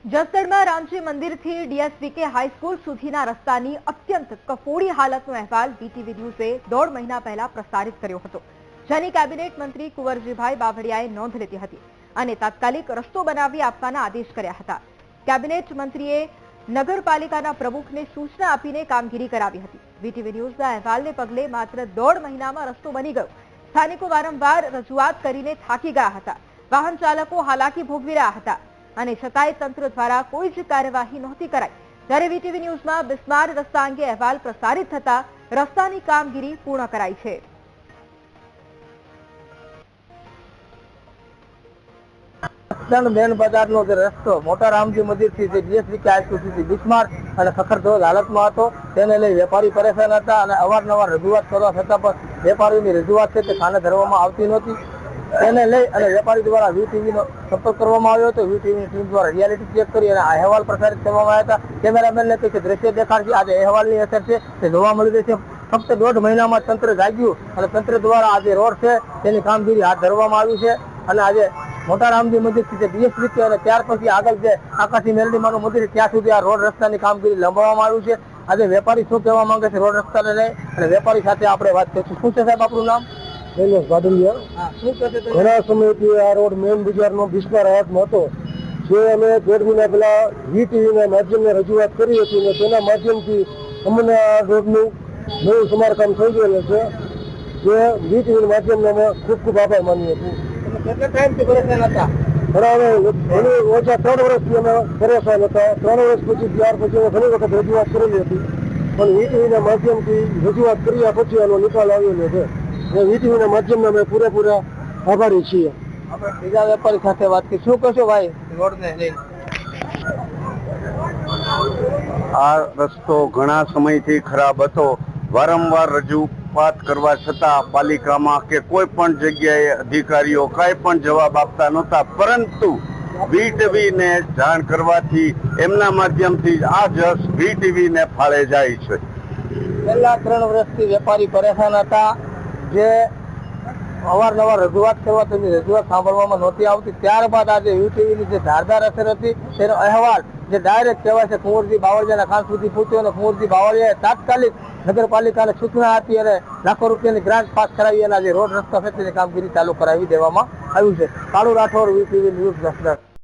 જસદણમાં રામજી મંદિરથી ડીએસવીકે હાઈસ્કૂલ સુધીના રસ્તાની અત્યંત કફોડી હાલતનો અહેવાલ વીટીવી ન્યૂઝે 1.5 મહિના પહેલા પ્રસારિત કર્યો હતો, જેની કેબિનેટ મંત્રી કુંવરજીભાઈ બાવળિયાએ નોંધ લીધી હતી અને તાત્કાલિક રસ્તો બનાવી આપવાના આદેશ કર્યા હતા. કેબિનેટ મંત્રીએ નગરપાલિકાના પ્રમુખને સૂચના આપીને કામગીરી કરાવી હતી. વીટીવી ન્યૂઝના અહેવાલને પગલે માત્ર 1.5 મહિનામાં રસ્તો બની ગયો. સ્થાનિકો વારંવાર રજૂઆત કરીને થાકી ગયા હતા. વાહન ચાલકો હાલાકી ભોગવી રહ્યા હતા અને છતાંય તંત્ર દ્વારા કોઈ જ કાર્યવાહી નહોતી કરાઈ. જ્યારે વીટીવી ન્યૂઝમાં બિસ્માર રસ્તા અંગે અહેવાલ પ્રસારિત થતા રસ્તાની કામગીરી પૂર્ણ કરાઈ છે. મેન બજારનો જે રસ્તો મોટા રામજી મંદિરથી ડીએસવીકે હાઈસ્કૂલ સુધી બિસ્માર અને ખખડધજ હાલતમાં હતો. તેને લઈ વેપારી પરેશાન હતા અને અવારનવાર રજૂઆત કરવા છતાં પણ વેપારીની રજૂઆત છે તે કાને ધરવામાં આવતી નહોતી. તેને લઈ અને વેપારી દ્વારા વીટીવીનો સંપર્ક કરવામાં આવ્યો હતો. વીટીવીની ટીમ દ્વારા રિયાલિટી ચેક કરી અને અહેવાલ પ્રસારિત કરવામાં આવ્યા હતા. કેમેરામેનને કહે છે દ્રશ્ય દેખાડશે, આજે અહેવાલની અસર છે તે જોવા મળી રહી છે. ફક્ત 1.5 મહિનામાં તંત્ર જાગ્યું અને તંત્ર દ્વારા આજે રોડ છે તેની કામગીરી હાથ ધરવામાં આવી છે. અને આજે મોટા રામજી મંદિરથી ડીએસવીકે અને ત્યાર પછી આગળ જે આકાશી મેલડીમાનું મંદિર ત્યાં સુધી આ રોડ રસ્તાની કામગીરી લંબાવવામાં આવ્યું છે. આજે વેપારી શું કહેવા માંગે છે રોડ રસ્તાને લઈ અને વેપારી સાથે આપણે વાત કરીશું. શું છે સાહેબ આપનું નામ? ઘણા સમયથી આ રોડ મેન બજારનો બિસ્માર હાલતમાં હતો, જે અમે 1.5 મહિના પહેલા વીટીવીના માધ્યમને રજૂઆત કરી હતી અને તેના માધ્યમથી અમને આ રોડનું નવું સમારકામ થઈ ગયેલું છે, જે વીટીવીના માધ્યમને અમે ખૂબ ખૂબ આભાર માનીએ છીએ. કેટલા ટાઈમથી પરેશાન હતા? ઘણી ઓછા 3 વર્ષથી અમે પરેશાન હતા. 3 વર્ષ પછી ત્યાર પછી અમે ઘણી વખત રજૂઆત કરેલી હતી, પણ વીટીવીના માધ્યમથી રજૂઆત કર્યા પછી આનો નિકાલ આવેલો છે. વીટીવીના માધ્યમને અમે પૂરેપૂરા આભારી છીએ. આપણે બીજા વેપારી સાથે વાત કરી. શું કહેશો ભાઈ રોડને લઈને? આ રસ્તો ઘણા સમયથી ખરાબ હતો. વારંવાર રજૂઆત કરવા છતાં પાલિકામાં કે કોઈ પણ જગ્યાએ અધિકારીઓ કાંઈ પણ જવાબ આપતા નહોતા, પરંતુ વીટીવીને જાણ કરવાથી એમના માધ્યમથી આ જસ વીટીવીને ફાળે જાય છે. છેલ્લા 3 વર્ષથી વેપારી પરેશાન હતા, જે અવારનવાર રજૂઆત કરવા તેની રજૂઆત સાંભળવામાં નહોતી આવતી. ત્યારબાદ આજે વીટીવીની જે ધારદાર અસર હતી તેનો અહેવાલ જે ડાયરેક્ટ કહેવાય છે કુંવરજી બાવળિયાના કાન સુધી પહોંચ્યો અને કુંવરજી બાવળિયાએ તાત્કાલિક નગરપાલિકાને સૂચના આપી અને લાખો રૂપિયાની ગ્રાન્ટ પાસ કરાવી અને આજે રોડ રસ્તા છે તેની કામગીરી ચાલુ કરાવી દેવામાં આવ્યું છે. કાળુ રાઠોડ, વીટીવી ન્યૂઝ જસદણ.